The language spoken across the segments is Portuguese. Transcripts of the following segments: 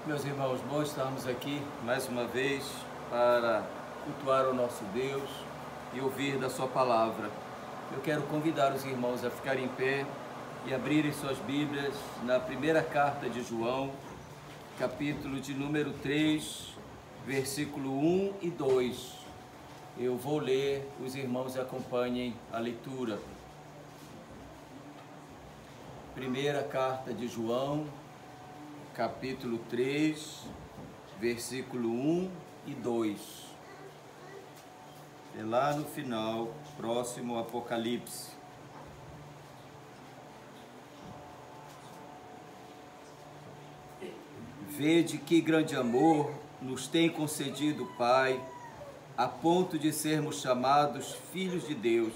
Meus irmãos, bom estarmos aqui mais uma vez para cultuar o nosso Deus e ouvir da sua palavra. Eu quero convidar os irmãos a ficarem em pé e abrirem suas Bíblias na primeira carta de João, capítulo de número 3, versículo 1 e 2. Eu vou ler, os irmãos acompanhem a leitura. Primeira carta de João, capítulo 3, versículo 1 e 2. É lá no final, próximo ao Apocalipse. Vede que grande amor nos tem concedido o Pai, a ponto de sermos chamados filhos de Deus.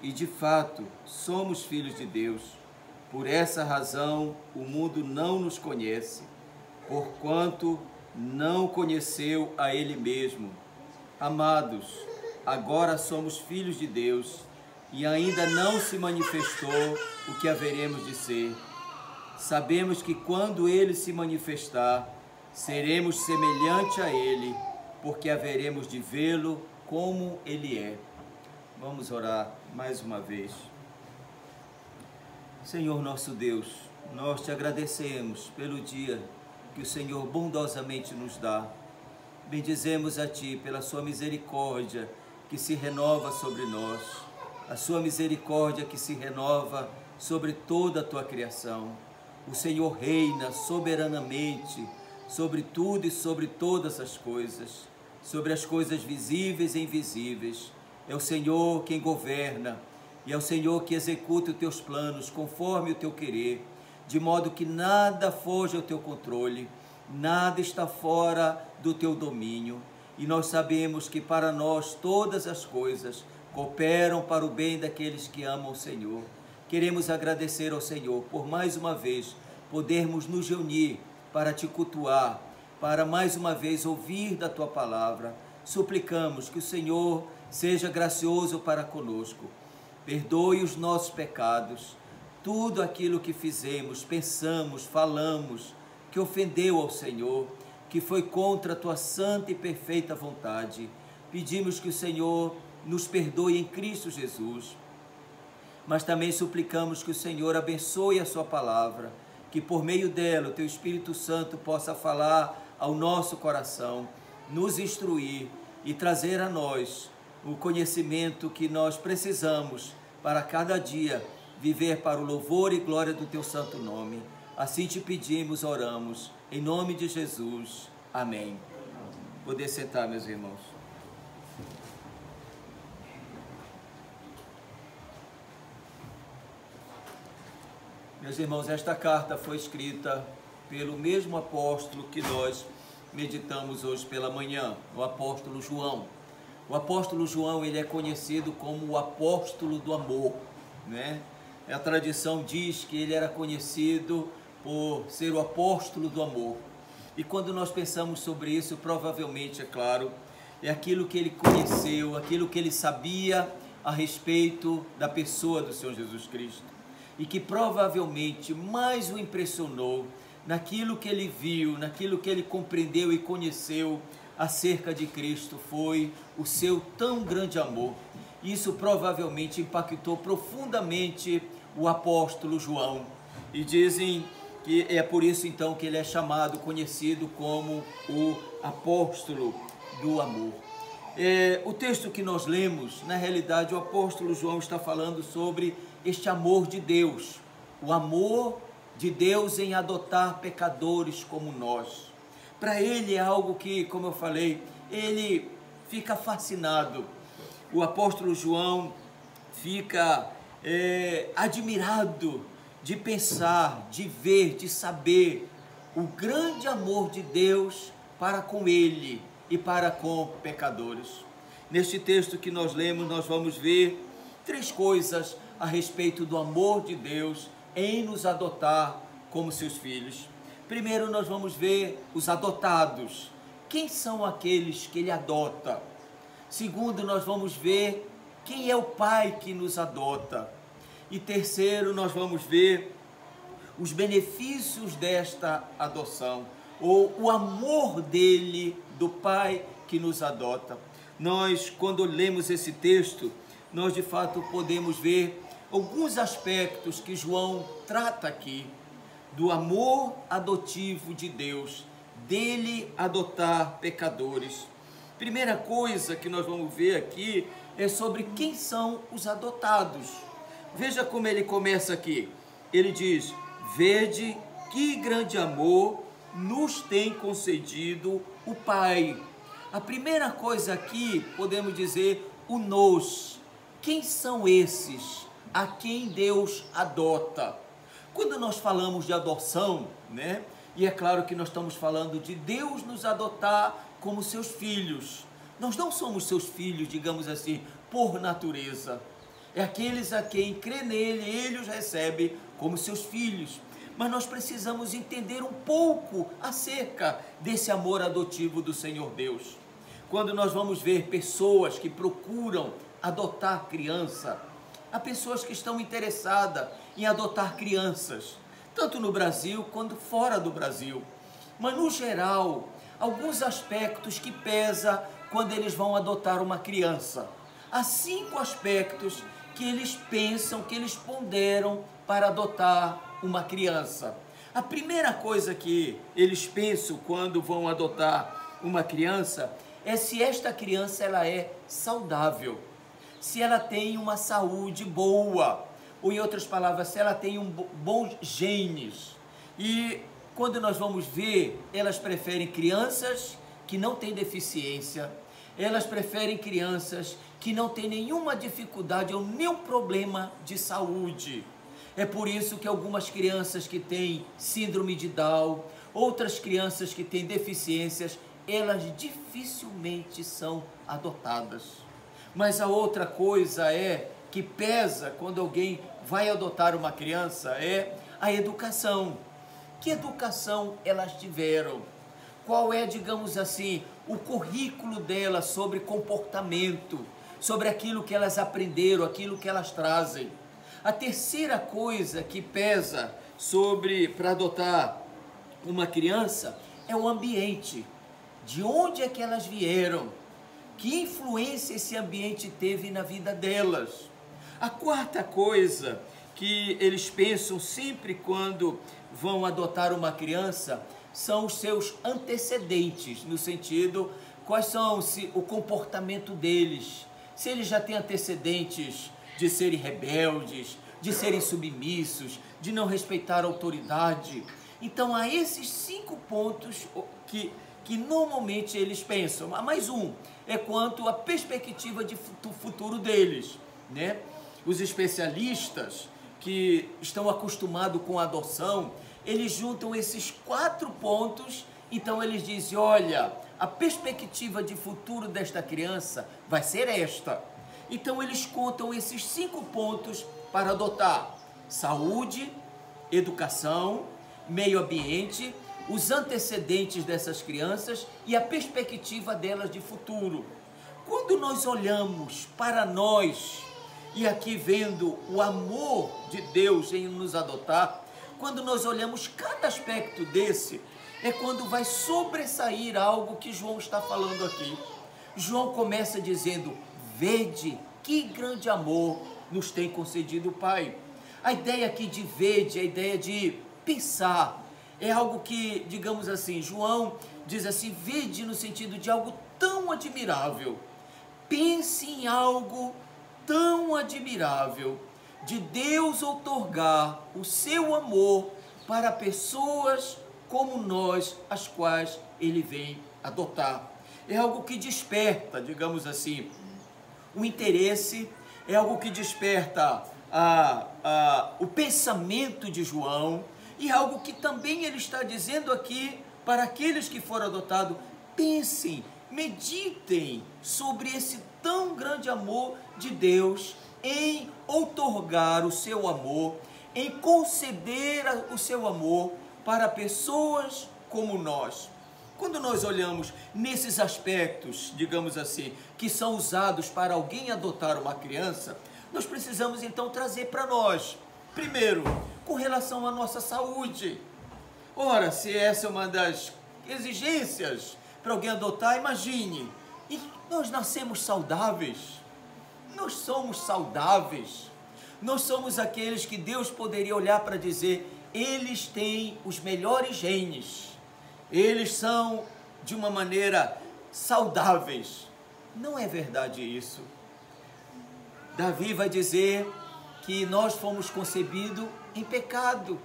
E de fato, somos filhos de Deus. Por essa razão, o mundo não nos conhece, porquanto não conheceu a Ele mesmo. Amados, agora somos filhos de Deus, e ainda não se manifestou o que haveremos de ser. Sabemos que quando Ele se manifestar, seremos semelhante a Ele, porque haveremos de vê-lo como Ele é. Vamos orar mais uma vez. Senhor nosso Deus, nós te agradecemos pelo dia que o Senhor bondosamente nos dá. Bendizemos a Ti pela sua misericórdia que se renova sobre nós, a sua misericórdia que se renova sobre toda a Tua criação. O Senhor reina soberanamente sobre tudo e sobre todas as coisas, sobre as coisas visíveis e invisíveis. É o Senhor quem governa, e é o Senhor que executa os teus planos conforme o teu querer, de modo que nada foge ao teu controle, nada está fora do teu domínio. E nós sabemos que para nós todas as coisas cooperam para o bem daqueles que amam o Senhor. Queremos agradecer ao Senhor por mais uma vez podermos nos reunir para te cultuar, para mais uma vez ouvir da tua palavra. Suplicamos que o Senhor seja gracioso para conosco. Perdoe os nossos pecados, tudo aquilo que fizemos, pensamos, falamos, que ofendeu ao Senhor, que foi contra a Tua santa e perfeita vontade. Pedimos que o Senhor nos perdoe em Cristo Jesus, mas também suplicamos que o Senhor abençoe a Sua palavra, que por meio dela o Teu Espírito Santo possa falar ao nosso coração, nos instruir e trazer a nós o conhecimento que nós precisamos para cada dia viver para o louvor e glória do Teu santo nome. Assim te pedimos, oramos, em nome de Jesus. Amém. Poder sentar, meus irmãos. Meus irmãos, esta carta foi escrita pelo mesmo apóstolo que nós meditamos hoje pela manhã, o apóstolo João. O apóstolo João, ele é conhecido como o apóstolo do amor, né? A tradição diz que ele era conhecido por ser o apóstolo do amor. E quando nós pensamos sobre isso, provavelmente, é claro, é aquilo que ele conheceu, aquilo que ele sabia a respeito da pessoa do Senhor Jesus Cristo. E que provavelmente mais o impressionou naquilo que ele viu, naquilo que ele compreendeu e conheceu acerca de Cristo, foi o seu tão grande amor. Isso provavelmente impactou profundamente o apóstolo João. E dizem que é por isso então que ele é chamado, conhecido como o apóstolo do amor. O texto que nós lemos, na realidade, o apóstolo João está falando sobre este amor de Deus, o amor de Deus em adotar pecadores como nós. Para ele é algo que, como eu falei, ele fica fascinado. O apóstolo João fica admirado de pensar, de ver, de saber o grande amor de Deus para com ele e para com pecadores. Neste texto que nós lemos, nós vamos ver três coisas a respeito do amor de Deus em nos adotar como seus filhos. Primeiro, nós vamos ver os adotados. Quem são aqueles que ele adota? Segundo, nós vamos ver quem é o pai que nos adota. E terceiro, nós vamos ver os benefícios desta adoção. ou o amor dele, do Pai que nos adota. Nós, quando lemos esse texto, nós de fato podemos ver alguns aspectos que João trata aqui, do amor adotivo de Deus, dele adotar pecadores. Primeira coisa que nós vamos ver aqui é sobre quem são os adotados. Veja como ele começa aqui. Ele diz: vede que grande amor nos tem concedido o Pai. A primeira coisa aqui, podemos dizer, o nos. Quem são esses a quem Deus adota? Quando nós falamos de adoção, né? E é claro que nós estamos falando de Deus nos adotar como seus filhos. Nós não somos seus filhos, digamos assim, por natureza. É aqueles a quem crê nele, ele os recebe como seus filhos. Mas nós precisamos entender um pouco acerca desse amor adotivo do Senhor Deus. Quando nós vamos ver pessoas que procuram adotar criança, há pessoas que estão interessadas em adotar crianças, tanto no Brasil quanto fora do Brasil. Mas no geral, alguns aspectos que pesa quando eles vão adotar uma criança. Há 5 aspectos que eles pensam, que eles ponderam para adotar uma criança. A primeira coisa que eles pensam quando vão adotar uma criança é se esta criança ela é saudável, se ela tem uma saúde boa, ou em outras palavras, se ela tem bons genes. E quando nós vamos ver, elas preferem crianças que não têm deficiência, elas preferem crianças que não têm nenhuma dificuldade ou nenhum problema de saúde. É por isso que algumas crianças que têm síndrome de Down, outras crianças que têm deficiências, elas dificilmente são adotadas. Mas a outra coisa que pesa quando alguém vai adotar uma criança é a educação. Que educação elas tiveram? Qual é, digamos assim, o currículo delas sobre comportamento, sobre aquilo que elas aprenderam, aquilo que elas trazem? A terceira coisa que pesa para adotar uma criança é o ambiente. De onde é que elas vieram? Que influência esse ambiente teve na vida delas? A quarta coisa que eles pensam sempre quando vão adotar uma criança são os seus antecedentes, no sentido, quais são o comportamento deles, se eles já têm antecedentes de serem rebeldes, de serem submissos, de não respeitar a autoridade. Então há esses 5 pontos que normalmente eles pensam. Há mais um, é quanto à perspectiva do futuro deles, né? Os especialistas que estão acostumados com a adoção, eles juntam esses 4 pontos, então eles dizem, olha, a perspectiva de futuro desta criança vai ser esta. Então eles contam esses 5 pontos para adotar: saúde, educação, meio ambiente, os antecedentes dessas crianças e a perspectiva delas de futuro. Quando nós olhamos para nós, e aqui vendo o amor de Deus em nos adotar, quando nós olhamos cada aspecto desse, é quando vai sobressair algo que João está falando aqui. João começa dizendo, vede que grande amor nos tem concedido o Pai. A ideia aqui de vede, a ideia de pensar, é algo que, digamos assim, João diz assim, vede no sentido de algo tão admirável. Pense em algo tão admirável, de Deus outorgar o seu amor para pessoas como nós, as quais Ele vem adotar. É algo que desperta, digamos assim, o interesse, é algo que desperta o pensamento de João, e algo que também ele está dizendo aqui para aqueles que foram adotados. Pensem, meditem sobre esse tão grande amor de Deus em outorgar o seu amor, em conceder o seu amor para pessoas como nós. Quando nós olhamos nesses aspectos, digamos assim, que são usados para alguém adotar uma criança, nós precisamos então trazer para nós. Primeiro, com relação à nossa saúde. Ora, se essa é uma das exigências para alguém adotar. Imagine, e nós nascemos saudáveis, nós somos saudáveis, nós somos aqueles que Deus poderia olhar para dizer, eles têm os melhores genes, eles são de uma maneira saudáveis. Não é verdade isso. Davi vai dizer que nós fomos concebidos em pecado,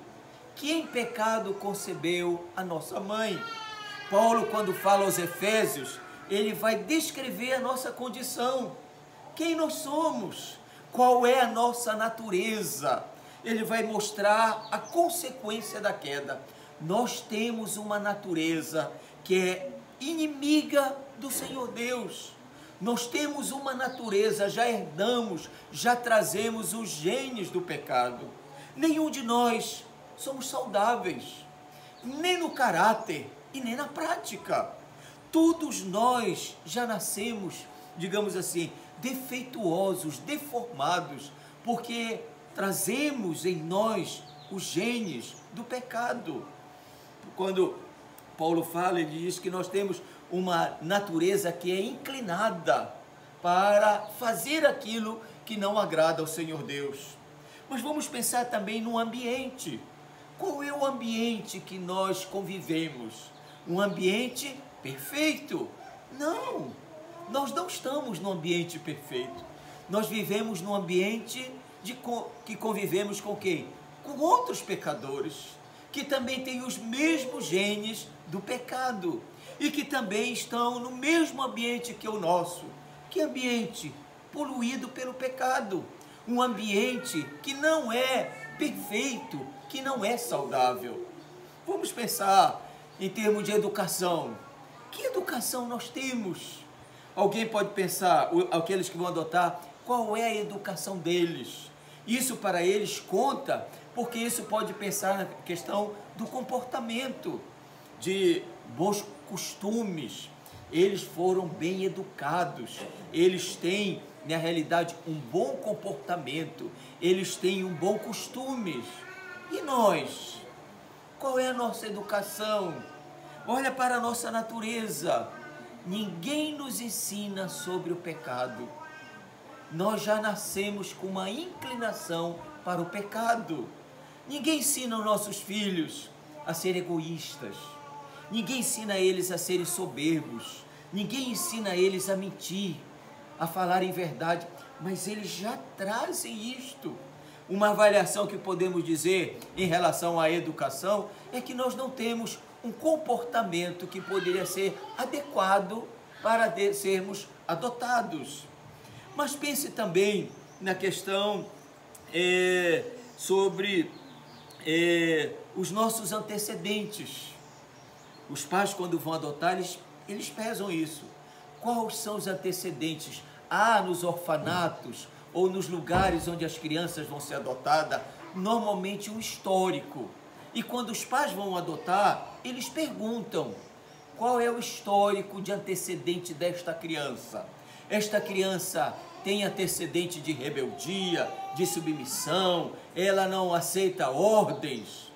que em pecado concebeu a nossa mãe. Paulo, quando fala aos Efésios, ele vai descrever a nossa condição, quem nós somos, qual é a nossa natureza. Ele vai mostrar a consequência da queda. Nós temos uma natureza que é inimiga do Senhor Deus. Nós temos uma natureza, já herdamos, já trazemos os genes do pecado. Nenhum de nós somos saudáveis, nem no caráter e nem na prática. Todos nós já nascemos, digamos assim, defeituosos, deformados, porque trazemos em nós os genes do pecado. Quando Paulo fala, ele diz que nós temos uma natureza que é inclinada para fazer aquilo que não agrada ao Senhor Deus. Mas vamos pensar também no ambiente. Qual é o ambiente que nós convivemos? Um ambiente perfeito? Não, nós não estamos no ambiente perfeito. Nós vivemos num ambiente que convivemos com quem? Com outros pecadores, que também têm os mesmos genes do pecado e que também estão no mesmo ambiente que o nosso. Que ambiente? Poluído pelo pecado. Um ambiente que não é perfeito, que não é saudável. Vamos pensar em termos de educação. Que educação nós temos? Alguém pode pensar, aqueles que vão adotar, qual é a educação deles? Isso para eles conta, porque isso pode pensar na questão do comportamento, de bons costumes. Eles foram bem educados, eles têm, na realidade, um bom comportamento, eles têm um bom costume. E nós? Qual é a nossa educação? Olha para a nossa natureza. Ninguém nos ensina sobre o pecado. Nós já nascemos com uma inclinação para o pecado. Ninguém ensina os nossos filhos a serem egoístas. Ninguém ensina eles a serem soberbos. Ninguém ensina eles a mentir, a falar em verdade. Mas eles já trazem isto. Uma avaliação que podemos dizer em relação à educação é que nós não temos um comportamento que poderia ser adequado para sermos adotados. Mas pense também na questão sobre os nossos antecedentes. Os pais, quando vão adotar, eles pesam isso. Quais são os antecedentes? Nos orfanatos ou nos lugares onde as crianças vão ser adotadas, normalmente um histórico. E quando os pais vão adotar, eles perguntam qual é o histórico de antecedente desta criança. Esta criança tem antecedente de rebeldia, de submissão, ela não aceita ordens.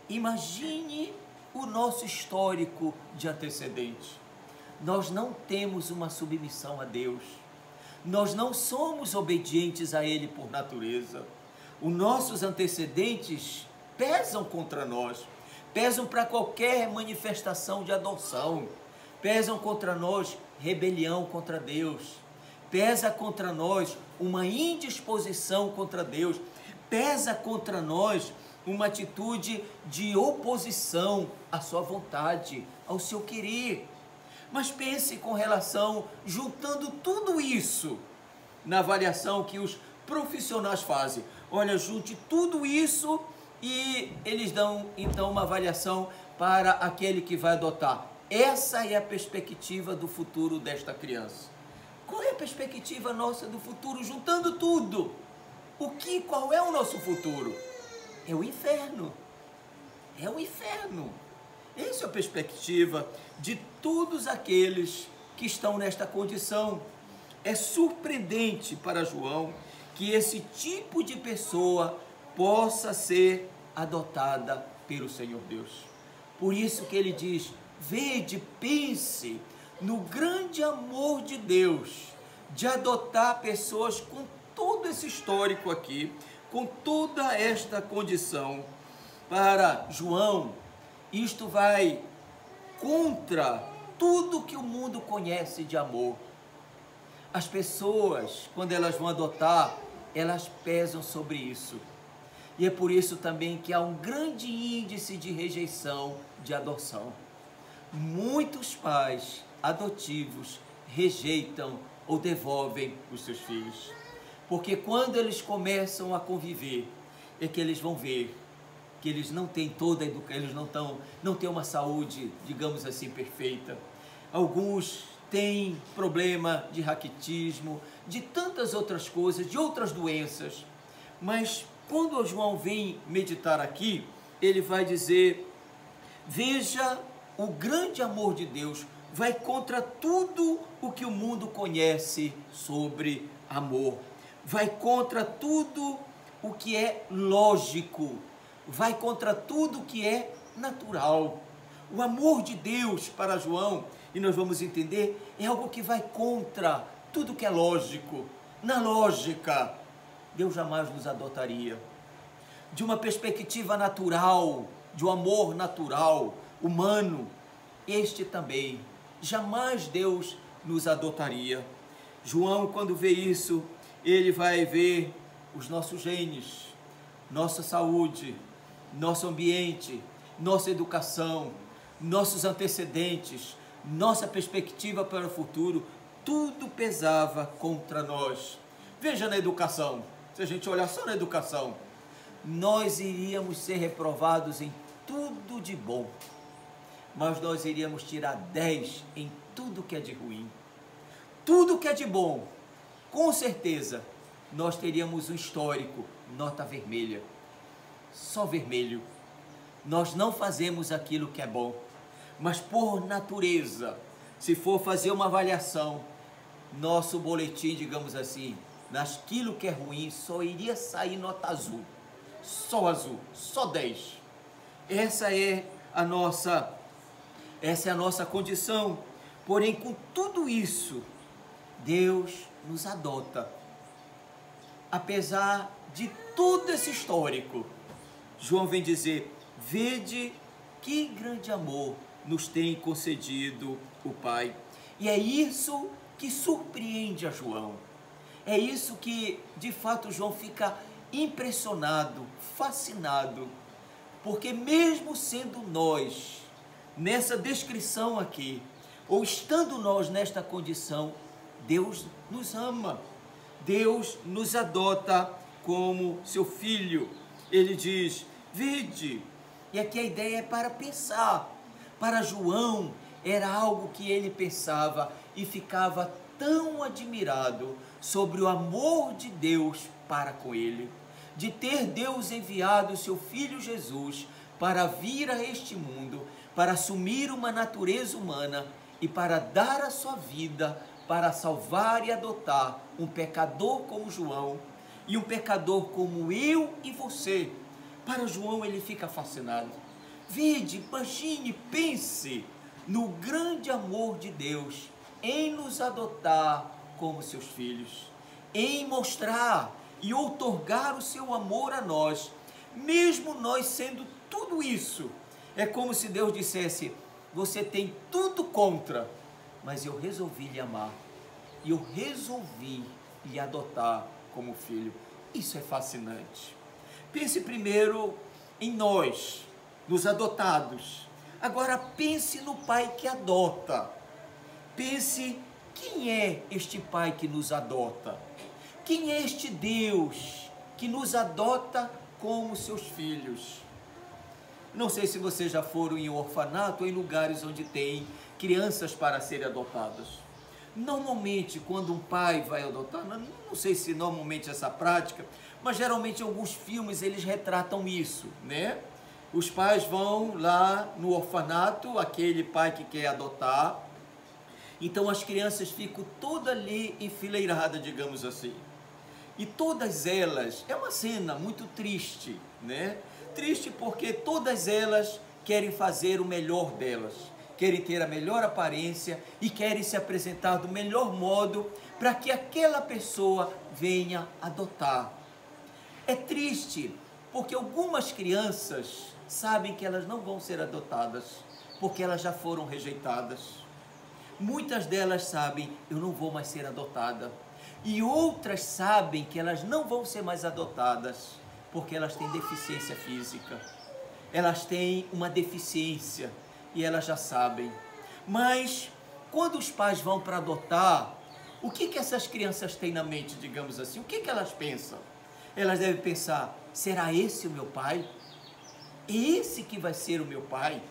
Imagine o nosso histórico de antecedente. Nós não temos uma submissão a Deus. Nós não somos obedientes a Ele por natureza. Os nossos antecedentes pesam contra nós, pesam para qualquer manifestação de adoção, pesam contra nós rebelião contra Deus, pesa contra nós uma indisposição contra Deus, pesa contra nós uma atitude de oposição à sua vontade, ao seu querer. Mas pense com relação, juntando tudo isso, na avaliação que os profissionais fazem. Olha, junte tudo isso e eles dão então uma avaliação para aquele que vai adotar. Essa é a perspectiva do futuro desta criança. Qual é a perspectiva nossa do futuro, juntando tudo? Qual é o nosso futuro? É o inferno. É o inferno. Essa é a perspectiva de todos aqueles que estão nesta condição. É surpreendente para João que esse tipo de pessoa possa ser adotada pelo Senhor Deus. Por isso que ele diz, Vede, pense no grande amor de Deus de adotar pessoas com todo esse histórico aqui, com toda esta condição. Para João, isto vai contra tudo que o mundo conhece de amor. As pessoas, quando elas vão adotar, elas pesam sobre isso. E é por isso também que há um grande índice de rejeição de adoção. Muitos pais adotivos rejeitam ou devolvem os seus filhos. Porque quando eles começam a conviver, é que eles vão ver que eles não têm toda a educação, eles não têm uma saúde, digamos assim, perfeita. Alguns têm problema de raquitismo, de tantas outras coisas, de outras doenças. Mas quando o João vem meditar aqui, ele vai dizer: veja, o grande amor de Deus vai contra tudo o que o mundo conhece sobre amor. Vai contra tudo o que é lógico. Vai contra tudo o que é natural. O amor de Deus para João, e nós vamos entender, é algo que vai contra tudo que é lógico. Na lógica, Deus jamais nos adotaria. De uma perspectiva natural, de um amor natural, humano, este também, jamais Deus nos adotaria. João, quando vê isso, ele vai ver os nossos genes, nossa saúde, nosso ambiente, nossa educação, nossos antecedentes, nossa perspectiva para o futuro, tudo pesava contra nós. Veja na educação, se a gente olhar só na educação, nós iríamos ser reprovados em tudo de bom, mas nós iríamos tirar 10 em tudo que é de ruim. Tudo que é de bom, com certeza, nós teríamos um histórico, nota vermelha, só vermelho. Nós não fazemos aquilo que é bom, mas por natureza, se for fazer uma avaliação, nosso boletim, digamos assim, naquilo que é ruim, só iria sair nota azul, só 10. Essa é a nossa condição. Porém, com tudo isso, Deus nos adota. Apesar de todo esse histórico, João vem dizer: vede que grande amor nos tem concedido o Pai. E é isso que surpreende a João. É isso que, de fato, João fica impressionado, fascinado, porque mesmo sendo nós, nessa descrição aqui, ou estando nós nesta condição, Deus nos ama, Deus nos adota como seu filho. Ele diz: vede. E aqui a ideia é para pensar. Para João era algo que ele pensava e ficava tão admirado sobre o amor de Deus para com ele, de ter Deus enviado o seu Filho Jesus para vir a este mundo, para assumir uma natureza humana e para dar a sua vida para salvar e adotar um pecador como João e um pecador como eu e você. Para João, ele fica fascinado. Vede, imagine, pense no grande amor de Deus em nos adotar como seus filhos, em mostrar e outorgar o seu amor a nós, mesmo nós sendo tudo isso. É como se Deus dissesse: você tem tudo contra, mas eu resolvi lhe amar, e eu resolvi lhe adotar como filho. Isso é fascinante. Pense primeiro em nós, nos adotados. Agora pense no Pai que adota. Pense: quem é este Pai que nos adota? Quem é este Deus que nos adota como seus filhos? Não sei se vocês já foram em orfanato ou em lugares onde tem crianças para serem adotadas. Normalmente, quando um pai vai adotar, não sei se normalmente essa prática, mas geralmente em alguns filmes eles retratam isso, né? Os pais vão lá no orfanato, aquele pai que quer adotar, então as crianças ficam todas ali enfileiradas, digamos assim. E todas elas, é uma cena muito triste, né? Triste porque todas elas querem fazer o melhor delas, querem ter a melhor aparência e querem se apresentar do melhor modo para que aquela pessoa venha adotar. É triste, porque algumas crianças sabem que elas não vão ser adotadas, porque elas já foram rejeitadas. Muitas delas sabem, eu não vou mais ser adotada. E outras sabem que elas não vão ser mais adotadas, porque elas têm deficiência física. Elas têm uma deficiência e elas já sabem. Mas quando os pais vão para adotar, o que essas crianças têm na mente, digamos assim? O que elas pensam? Elas devem pensar, será esse o meu pai? É esse que vai ser o meu pai?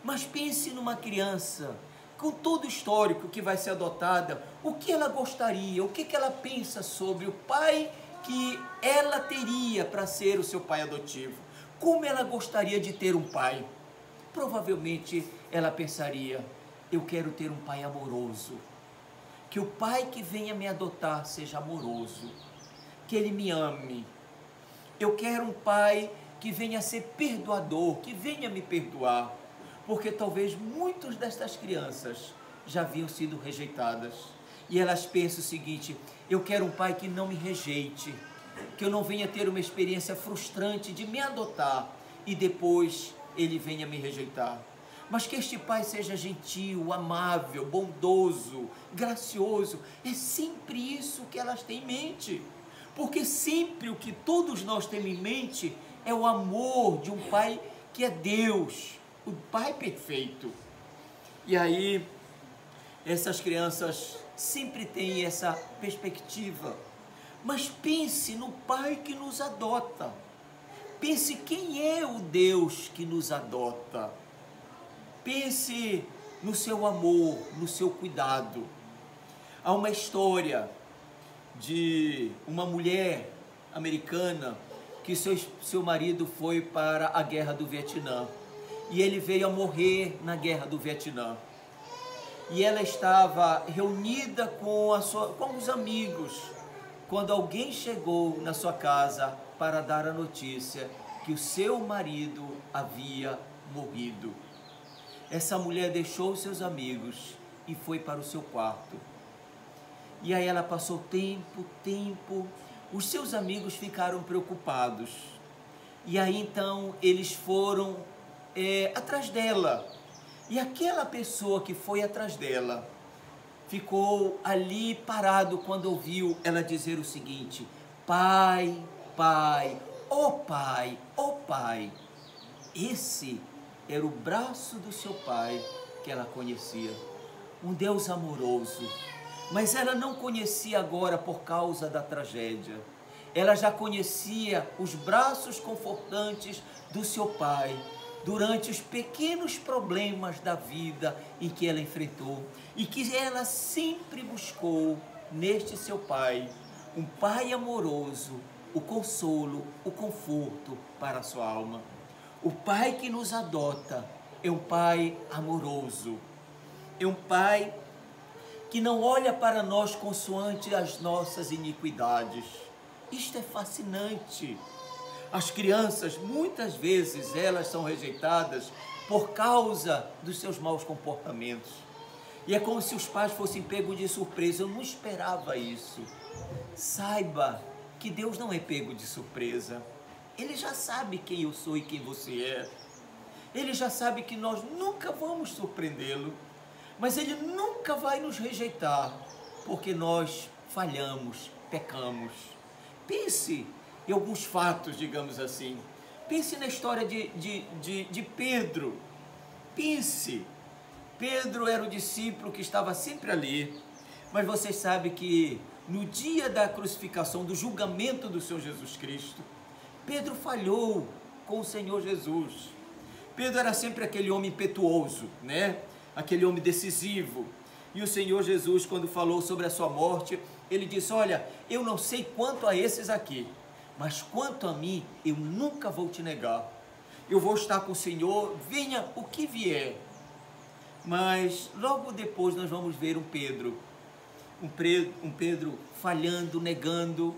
Mas pense numa criança com todo o histórico que vai ser adotada, o que ela gostaria, o que ela pensa sobre o pai que ela teria para ser o seu pai adotivo. Como ela gostaria de ter um pai? Provavelmente ela pensaria, eu quero ter um pai amoroso, que o pai que venha me adotar seja amoroso, que ele me ame. Eu quero um pai que venha ser perdoador, que venha me perdoar, porque talvez muitas destas crianças já haviam sido rejeitadas. E elas pensam o seguinte, eu quero um pai que não me rejeite, que eu não venha ter uma experiência frustrante de me adotar e depois ele venha me rejeitar. Mas que este pai seja gentil, amável, bondoso, gracioso. É sempre isso que elas têm em mente. Porque sempre o que todos nós temos em mente é o amor de um pai que é Deus, o pai perfeito. E aí, essas crianças sempre têm essa perspectiva. Mas pense no pai que nos adota. Pense quem é o Deus que nos adota. Pense no seu amor, no seu cuidado. Há uma história de uma mulher americana que seu marido foi para a guerra do Vietnã. E ele veio a morrer na guerra do Vietnã. E ela estava reunida com os amigos, quando alguém chegou na sua casa para dar a notícia que o seu marido havia morrido. Essa mulher deixou os seus amigos e foi para o seu quarto. E aí ela passou tempo, os seus amigos ficaram preocupados. E aí então eles foram atrás dela. E aquela pessoa que foi atrás dela ficou ali parado quando ouviu ela dizer o seguinte: pai, pai, ó pai, ó pai. Esse era o braço do seu pai que ela conhecia, um Deus amoroso. Mas ela não conhecia agora por causa da tragédia. Ela já conhecia os braços confortantes do seu pai durante os pequenos problemas da vida em que ela enfrentou e que ela sempre buscou neste seu pai, um pai amoroso, o consolo, o conforto para a sua alma. O pai que nos adota é um pai amoroso, é um pai que não olha para nós consoante as nossas iniquidades. Isto é fascinante. As crianças, muitas vezes, elas são rejeitadas por causa dos seus maus comportamentos. E é como se os pais fossem pegos de surpresa. Eu não esperava isso. Saiba que Deus não é pego de surpresa. Ele já sabe quem eu sou e quem você é. Ele já sabe que nós nunca vamos surpreendê-lo. Mas Ele nunca vai nos rejeitar, porque nós falhamos, pecamos. Pense em alguns fatos, digamos assim. Pense na história de Pedro. Pense. Pedro era o discípulo que estava sempre ali. Mas vocês sabem que no dia da crucificação, do julgamento do Senhor Jesus Cristo, Pedro falhou com o Senhor Jesus. Pedro era sempre aquele homem impetuoso, né? Aquele homem decisivo. E o Senhor Jesus, quando falou sobre a sua morte, ele disse: olha, eu não sei quanto a esses aqui, mas quanto a mim, eu nunca vou te negar. Eu vou estar com o Senhor, venha o que vier. Mas logo depois nós vamos ver um Pedro falhando, negando.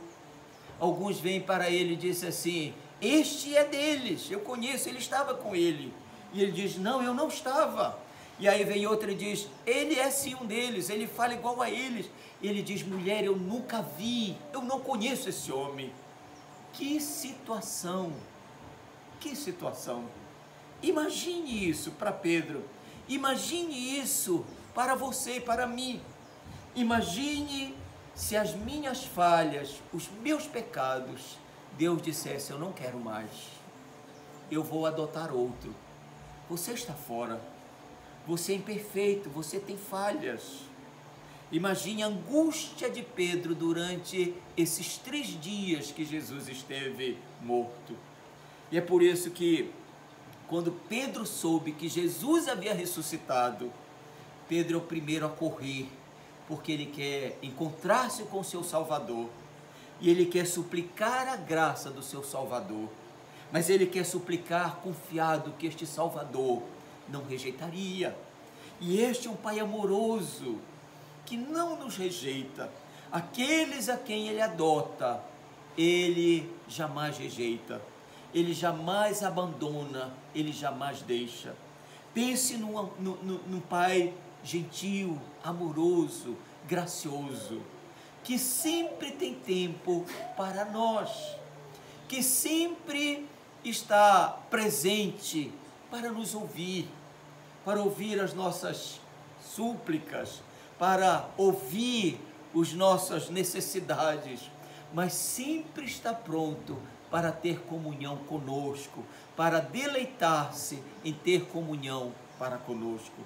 Alguns vêm para ele e dizem assim: este é deles, eu conheço, ele estava com ele. E ele diz: não, eu não estava. E aí vem outra e diz, ele é sim um deles, ele fala igual a eles. Ele diz, mulher, eu nunca vi, eu não conheço esse homem. Que situação, que situação. Imagine isso para Pedro, imagine isso para você e para mim. Imagine se as minhas falhas, os meus pecados, Deus dissesse, eu não quero mais, eu vou adotar outro. Você está fora, você é imperfeito, você tem falhas. Imagine a angústia de Pedro durante esses 3 dias que Jesus esteve morto. E é por isso que, quando Pedro soube que Jesus havia ressuscitado, Pedro é o primeiro a correr, porque ele quer encontrar-se com o seu Salvador, e ele quer suplicar a graça do seu Salvador, mas ele quer suplicar confiado que este Salvador não rejeitaria. E este é um Pai amoroso, que não nos rejeita. Aqueles a quem Ele adota, Ele jamais rejeita, Ele jamais abandona, Ele jamais deixa. Pense num Pai gentil, amoroso, gracioso, que sempre tem tempo para nós, que sempre está presente para nos ouvir, para ouvir as nossas súplicas, para ouvir as nossas necessidades, mas sempre está pronto para ter comunhão conosco, para deleitar-se em ter comunhão para conosco.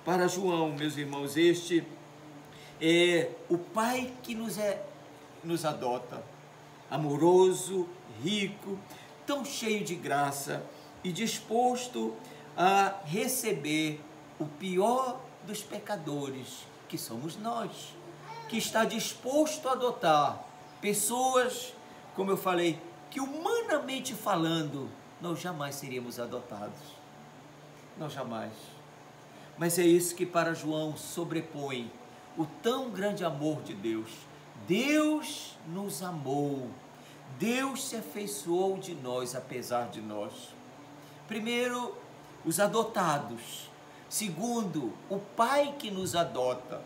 Para João, meus irmãos, este é o Pai que nos adota, amoroso, rico, tão cheio de graça e disposto a receber o pior dos pecadores, que somos nós, que está disposto a adotar pessoas, como eu falei, que humanamente falando, nós jamais seríamos adotados, nós jamais. Mas é isso que para João sobrepõe o tão grande amor de Deus. Deus nos amou, Deus se afeiçoou de nós, apesar de nós. Primeiro, os adotados. Segundo, o Pai que nos adota.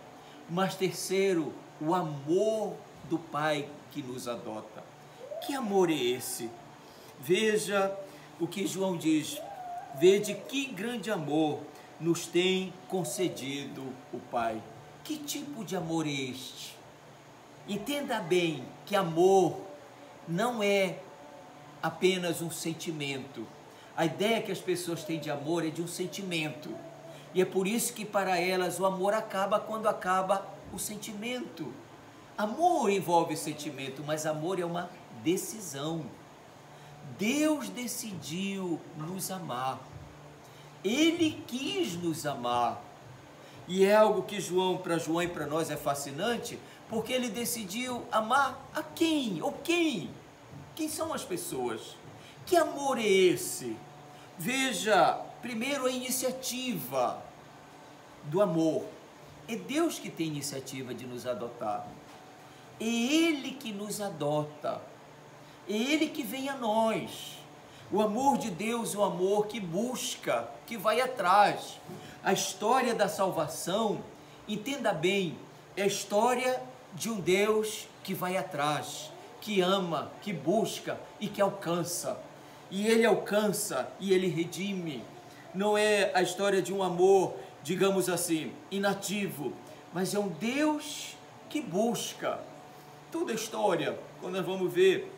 Mas terceiro, o amor do Pai que nos adota. Que amor é esse? Veja o que João diz. Vede que grande amor nos tem concedido o Pai. Que tipo de amor é este? Entenda bem que amor não é apenas um sentimento. A ideia que as pessoas têm de amor é de um sentimento. E é por isso que para elas o amor acaba quando acaba o sentimento. Amor envolve sentimento, mas amor é uma decisão. Deus decidiu nos amar. Ele quis nos amar. E é algo que para João e para nós é fascinante, porque ele decidiu amar a quem? Ou quem? Quem são as pessoas? Que amor é esse? Veja, primeiro a iniciativa do amor. É Deus que tem iniciativa de nos adotar. É Ele que nos adota. É Ele que vem a nós. O amor de Deus é o amor que busca, que vai atrás. A história da salvação, entenda bem, é a história de um Deus que vai atrás, que ama, que busca e que alcança. E Ele alcança e Ele redime. Não é a história de um amor, digamos assim, inativo, mas é um Deus que busca. Toda a história, quando nós vamos ver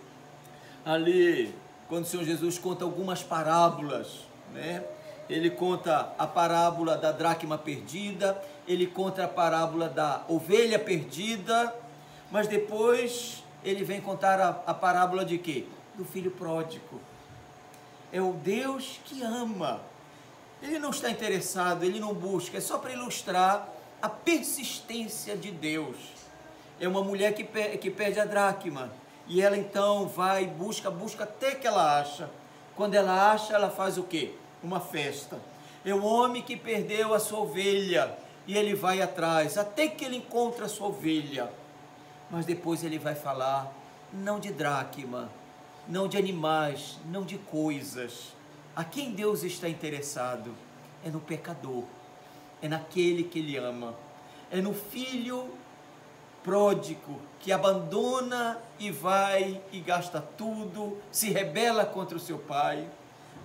ali, quando o Senhor Jesus conta algumas parábolas, né? Ele conta a parábola da dracma perdida, ele conta a parábola da ovelha perdida, mas depois ele vem contar a parábola de quê? Do filho pródigo. É o Deus que ama. Ele não está interessado, ele não busca, é só para ilustrar a persistência de Deus. É uma mulher que perde a dracma, e ela então vai, busca até que ela acha. Quando ela acha, ela faz o quê? Uma festa. É o homem que perdeu a sua ovelha, e ele vai atrás, até que ele encontra a sua ovelha. Mas depois ele vai falar, não de dracma, não de animais, não de coisas. A quem Deus está interessado é no pecador. é naquele que Ele ama, é no Filho pródigo que abandona e vai e gasta tudo, se rebela contra o seu Pai,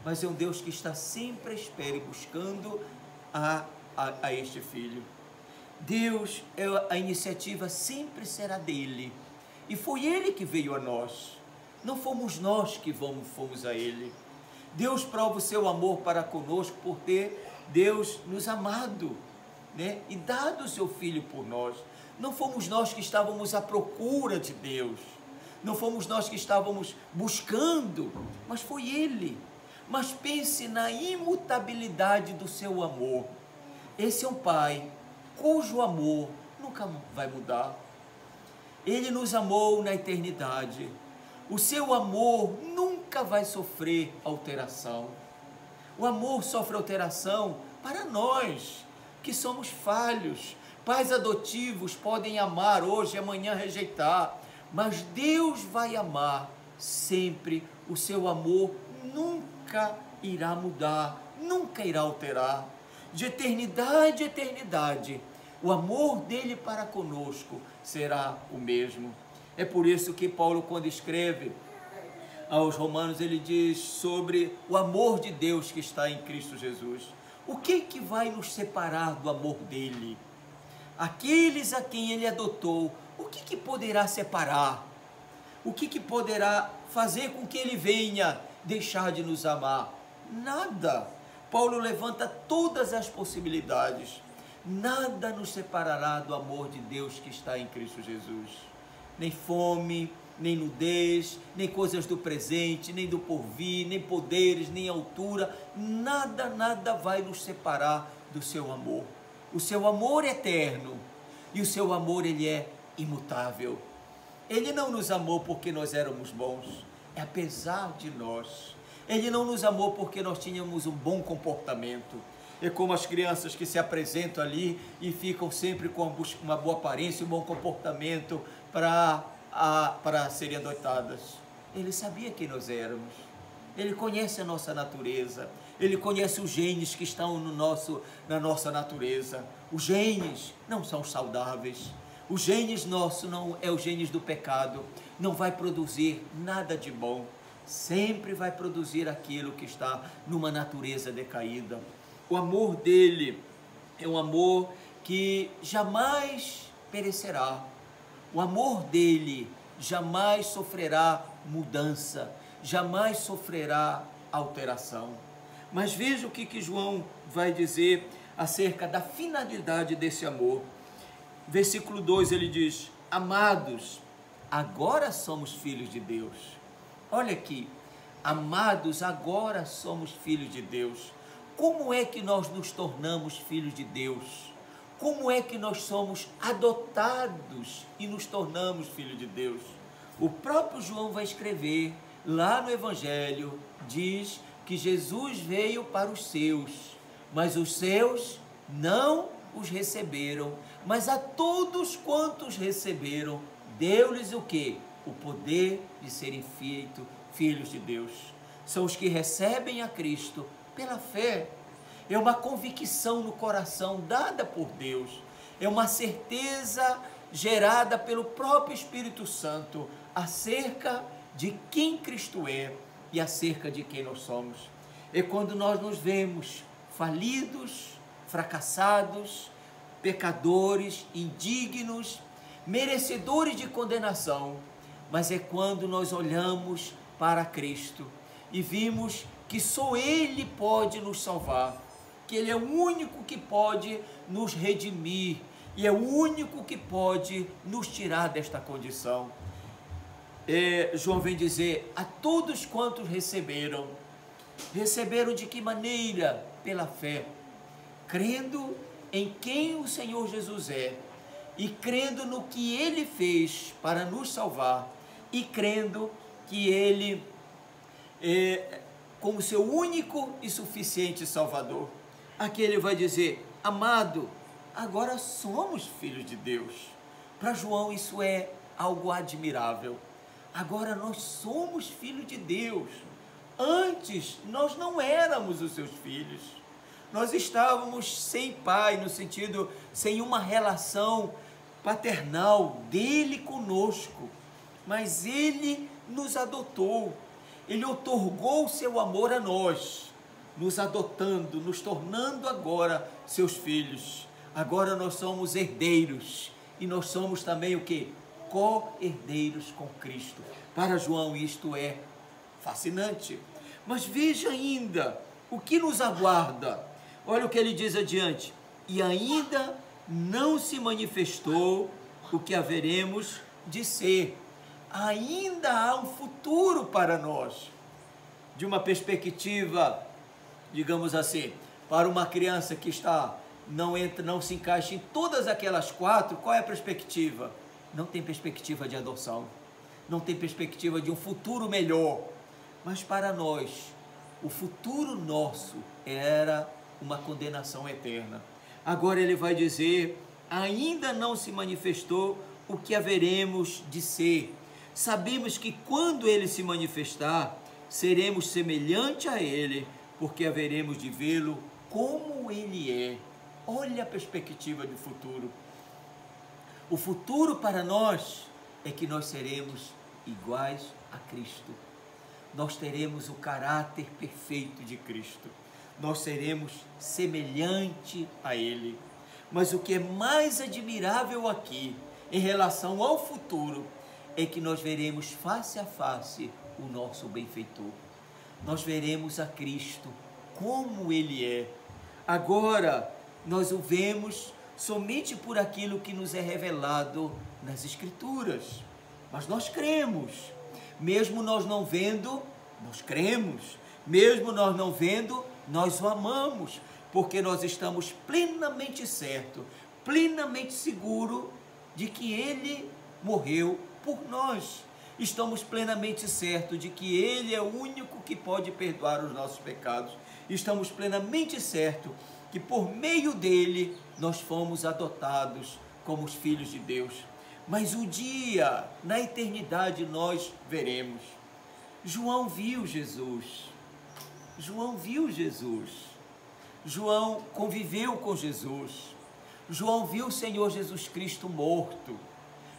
mas é um Deus que está sempre à espera e buscando a este Filho. Deus, a iniciativa sempre será dele, e foi Ele que veio a nós, não fomos nós que fomos a Ele. Deus prova o seu amor para conosco por ter Deus nos amado, né? E dado o seu Filho por nós. Não fomos nós que estávamos à procura de Deus, não fomos nós que estávamos buscando, mas foi Ele. Mas pense na imutabilidade do seu amor. Esse é um Pai cujo amor nunca vai mudar. Ele nos amou na eternidade. O seu amor nunca vai sofrer alteração. O amor sofre alteração para nós, que somos falhos. Pais adotivos podem amar hoje e amanhã rejeitar, mas Deus vai amar sempre. O seu amor nunca irá mudar, nunca irá alterar. De eternidade a eternidade, o amor dele para conosco será o mesmo. É por isso que Paulo, quando escreve aos Romanos, ele diz sobre o amor de Deus que está em Cristo Jesus. O que vai nos separar do amor dele? Aqueles a quem ele adotou, o que poderá separar? O que poderá fazer com que ele venha deixar de nos amar? Nada. Paulo levanta todas as possibilidades. Nada nos separará do amor de Deus que está em Cristo Jesus. Nem fome, nem nudez, nem coisas do presente, nem do porvir, nem poderes, nem altura. Nada vai nos separar do seu amor. O seu amor é eterno e o seu amor, ele é imutável. Ele não nos amou porque nós éramos bons, é apesar de nós. Ele não nos amou porque nós tínhamos um bom comportamento. É como as crianças que se apresentam ali e ficam sempre com uma boa aparência, um bom comportamento para serem adotadas. Ele sabia quem nós éramos. Ele conhece a nossa natureza. Ele conhece os genes que estão na nossa natureza. Os genes não são saudáveis. Os genes nossos não é os genes do pecado. Não vai produzir nada de bom. Sempre vai produzir aquilo que está numa natureza decaída. O amor dele é um amor que jamais perecerá. O amor dele jamais sofrerá mudança, jamais sofrerá alteração. Mas veja o que João vai dizer acerca da finalidade desse amor. Versículo 2, ele diz: amados, agora somos filhos de Deus. Olha aqui, amados, agora somos filhos de Deus. Como é que nós nos tornamos filhos de Deus? Como é que nós somos adotados e nos tornamos filhos de Deus? O próprio João vai escrever lá no Evangelho, diz que Jesus veio para os seus, mas os seus não os receberam. Mas a todos quantos receberam, deu-lhes o quê? O poder de serem feitos filhos de Deus. São os que recebem a Cristo pela fé. É uma convicção no coração dada por Deus. É uma certeza gerada pelo próprio Espírito Santo acerca de quem Cristo é e acerca de quem nós somos. É quando nós nos vemos falidos, fracassados, pecadores, indignos, merecedores de condenação, mas é quando nós olhamos para Cristo e vimos que só Ele pode nos salvar, que Ele é o único que pode nos redimir e é o único que pode nos tirar desta condição. João vem dizer: a todos quantos receberam de que maneira? Pela fé, crendo em quem o Senhor Jesus é, e crendo no que Ele fez para nos salvar, e crendo que Ele é como seu único e suficiente Salvador. Aqui ele vai dizer: amado, agora somos filhos de Deus. Para João isso é algo admirável. Agora nós somos filhos de Deus. Antes nós não éramos os seus filhos. Nós estávamos sem pai, no sentido, sem uma relação paternal dele conosco, mas ele nos adotou, ele outorgou o seu amor a nós, nos adotando, nos tornando agora seus filhos. Agora nós somos herdeiros, e nós somos também o que? Co-herdeiros com Cristo. Para João isto é fascinante. Mas veja ainda o que nos aguarda. Olha o que ele diz adiante: e ainda não se manifestou o que haveremos de ser. Ainda há um futuro para nós. De uma perspectiva, digamos assim, para uma criança que não se encaixa em todas aquelas quatro, qual é a perspectiva? Não tem perspectiva de adoção, não tem perspectiva de um futuro melhor. Mas para nós, o futuro nosso era uma condenação eterna. Agora ele vai dizer: ainda não se manifestou o que haveremos de ser. Sabemos que quando ele se manifestar, seremos semelhante a ele, porque haveremos de vê-lo como ele é. Olha a perspectiva do futuro. O futuro para nós é que nós seremos iguais a Cristo. Nós teremos o caráter perfeito de Cristo. Nós seremos semelhante a Ele. Mas o que é mais admirável aqui, em relação ao futuro, é que nós veremos face a face o nosso benfeitor. Nós veremos a Cristo como Ele é. Agora, nós o vemos somente por aquilo que nos é revelado nas Escrituras. Mas nós cremos. Mesmo nós não vendo, nós cremos. Mesmo nós não vendo, nós o amamos. Porque nós estamos plenamente certos, plenamente seguros de que Ele morreu por nós. Estamos plenamente certos de que Ele é o único que pode perdoar os nossos pecados. Estamos plenamente certos que por meio dele nós fomos adotados como os filhos de Deus. Mas um dia, na eternidade, nós veremos. João viu Jesus. João viu Jesus. João conviveu com Jesus. João viu o Senhor Jesus Cristo morto.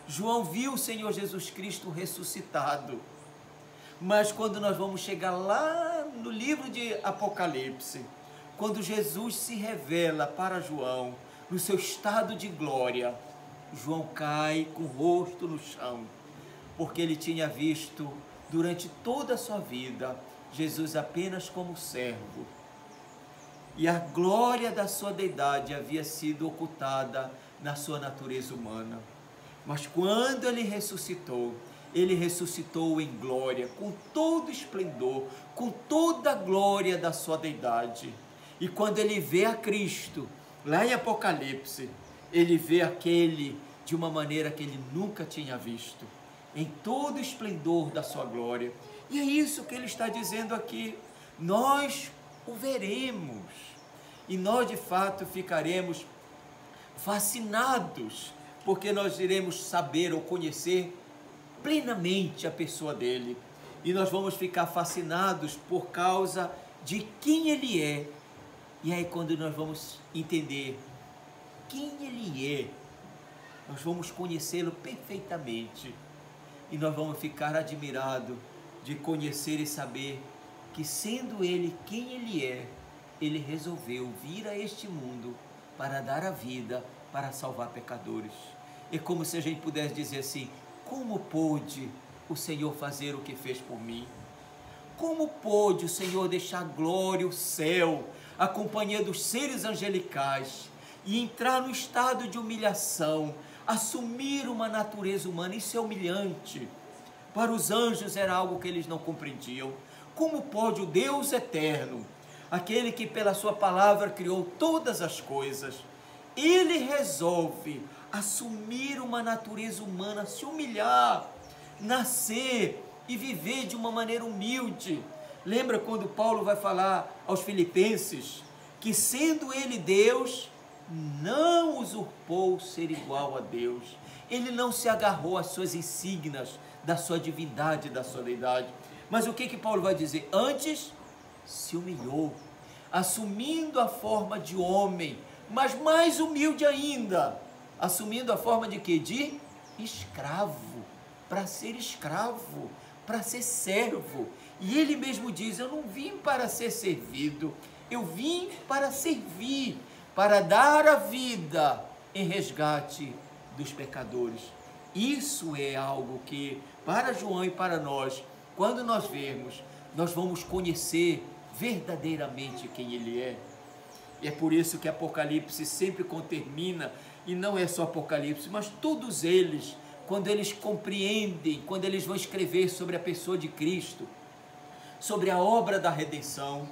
João viu o Senhor Jesus Cristo ressuscitado. Mas quando nós vamos chegar lá no livro de Apocalipse, quando Jesus se revela para João no seu estado de glória, João cai com o rosto no chão, porque ele tinha visto durante toda a sua vida Jesus apenas como servo, e a glória da sua deidade havia sido ocultada na sua natureza humana. Mas quando ele ressuscitou em glória, com todo esplendor, com toda a glória da sua deidade. E quando ele vê a Cristo, lá em Apocalipse, ele vê aquele de uma maneira que ele nunca tinha visto, em todo o esplendor da sua glória. E é isso que ele está dizendo aqui. Nós o veremos, e nós de fato ficaremos fascinados, porque nós iremos saber ou conhecer plenamente a pessoa dele, e nós vamos ficar fascinados por causa de quem ele é. E aí, quando nós vamos entender quem ele é, nós vamos conhecê-lo perfeitamente, e nós vamos ficar admirados de conhecer e saber que, sendo ele quem ele é, ele resolveu vir a este mundo para dar a vida, para salvar pecadores. É como se a gente pudesse dizer assim: como pôde o Senhor fazer o que fez por mim? Como pôde o Senhor deixar a glória, o céu, a companhia dos seres angelicais, e entrar no estado de humilhação, assumir uma natureza humana? Isso é humilhante. Para os anjos era algo que eles não compreendiam. Como pode o Deus eterno, aquele que pela sua palavra criou todas as coisas, ele resolve assumir uma natureza humana, se humilhar, nascer e viver de uma maneira humilde. Lembra quando Paulo vai falar aos Filipenses que, sendo ele Deus, não usurpou ser igual a Deus. Ele não se agarrou às suas insígnias da sua divindade, da sua deidade. Mas o que Paulo vai dizer? Antes se humilhou. assumindo a forma de homem, mas mais humilde ainda, assumindo a forma de quê? De escravo, para ser escravo, para ser servo. E ele mesmo diz: eu não vim para ser servido, eu vim para servir, para dar a vida em resgate dos pecadores. Isso é algo que, para João e para nós, quando nós vermos, nós vamos conhecer verdadeiramente quem ele é. E é por isso que Apocalipse sempre quando termina, e não é só Apocalipse, mas todos eles, quando eles compreendem, quando eles vão escrever sobre a pessoa de Cristo, sobre a obra da redenção,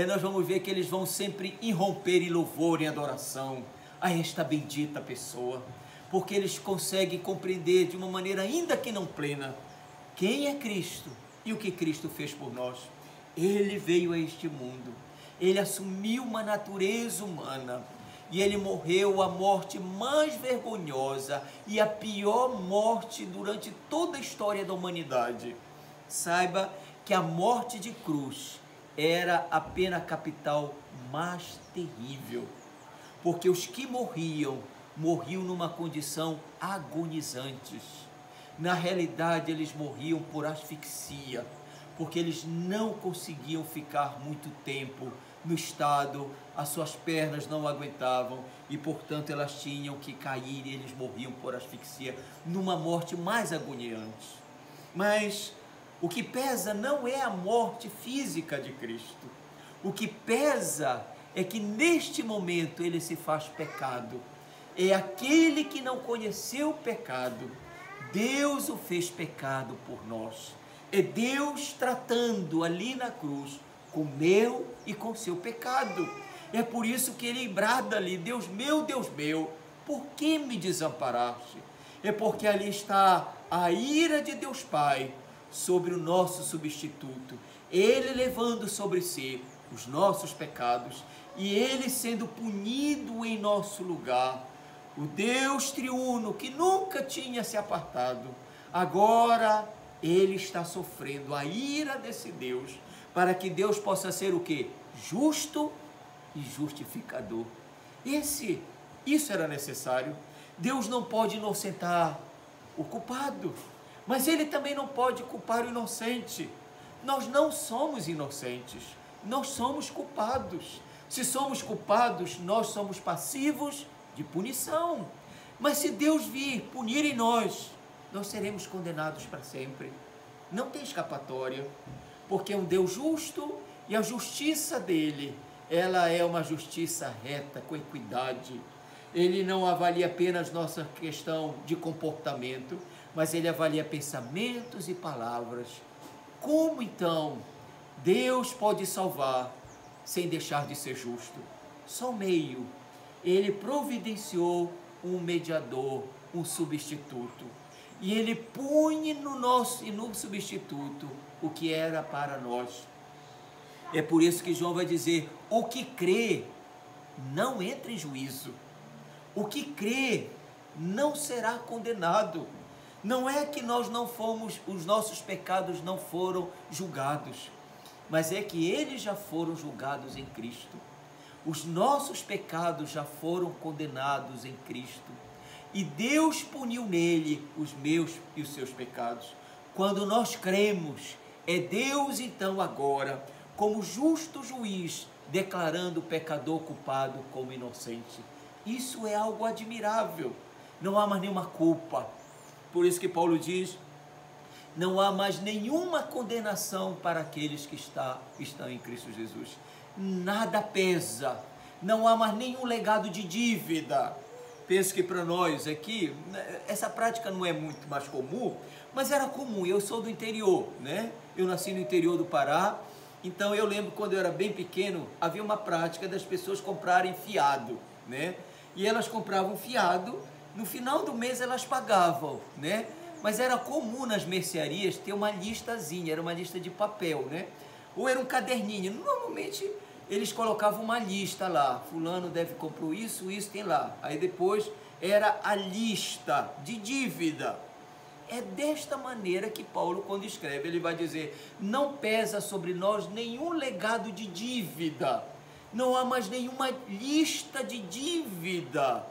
nós vamos ver que eles vão sempre irromper em louvor, em adoração a esta bendita pessoa, porque eles conseguem compreender de uma maneira ainda que não plena quem é Cristo e o que Cristo fez por nós. Ele veio a este mundo, ele assumiu uma natureza humana e ele morreu a morte mais vergonhosa e a pior morte durante toda a história da humanidade. Saiba que a morte de cruz era a pena capital mais terrível, porque os que morriam numa condição agonizantes. Na realidade, eles morriam por asfixia, porque eles não conseguiam ficar muito tempo no estado, as suas pernas não aguentavam e, portanto, elas tinham que cair e eles morriam por asfixia, numa morte mais agoniante. Mas o que pesa não é a morte física de Cristo. O que pesa é que neste momento ele se faz pecado. É aquele que não conheceu o pecado, Deus o fez pecado por nós. É Deus tratando ali na cruz com o meu e com o seu pecado. É por isso que ele brada ali: Deus meu, por que me desamparaste? É porque ali está a ira de Deus Pai sobre o nosso substituto, ele levando sobre si os nossos pecados e ele sendo punido em nosso lugar. O Deus triuno que nunca tinha se apartado, agora ele está sofrendo a ira desse Deus, para que Deus possa ser o quê? Justo e justificador. Isso era necessário. Deus não pode inocentar o culpado, mas ele também não pode culpar o inocente. Nós não somos inocentes, nós somos culpados. Se somos culpados, nós somos passivos de punição. Mas se Deus vir punir em nós, nós seremos condenados para sempre. Não tem escapatória, porque é um Deus justo e a justiça dele, ela é uma justiça reta, com equidade. Ele não avalia apenas nossa questão de comportamento, mas ele avalia pensamentos e palavras. Como então Deus pode salvar sem deixar de ser justo? Só meio. Ele providenciou um mediador, um substituto. E ele pune no substituto o que era para nós. É por isso que João vai dizer: o que crê não entra em juízo. O que crê não será condenado. Não é que nós não fomos, os nossos pecados não foram julgados, mas é que eles já foram julgados em Cristo. Os nossos pecados já foram condenados em Cristo. E Deus puniu nele os meus e os seus pecados. Quando nós cremos, é Deus então agora, como justo juiz, declarando o pecador culpado como inocente. Isso é algo admirável. Não há mais nenhuma culpa. Por isso que Paulo diz: não há mais nenhuma condenação para aqueles que estão em Cristo Jesus. Nada pesa, não há mais nenhum legado de dívida. Penso que para nós aqui, essa prática não é muito mais comum, mas era comum. Eu sou do interior, né? Eu nasci no interior do Pará, então eu lembro quando eu era bem pequeno, havia uma prática das pessoas comprarem fiado, né? E elas compravam fiado, no final do mês elas pagavam, né? Mas era comum nas mercearias ter uma listazinha, era uma lista de papel, né? Ou era um caderninho. Normalmente eles colocavam uma lista lá: fulano deve comprar isso, tem lá. Aí depois era a lista de dívida. É desta maneira que Paulo, quando escreve, ele vai dizer: não pesa sobre nós nenhum legado de dívida. não há mais nenhuma lista de dívida.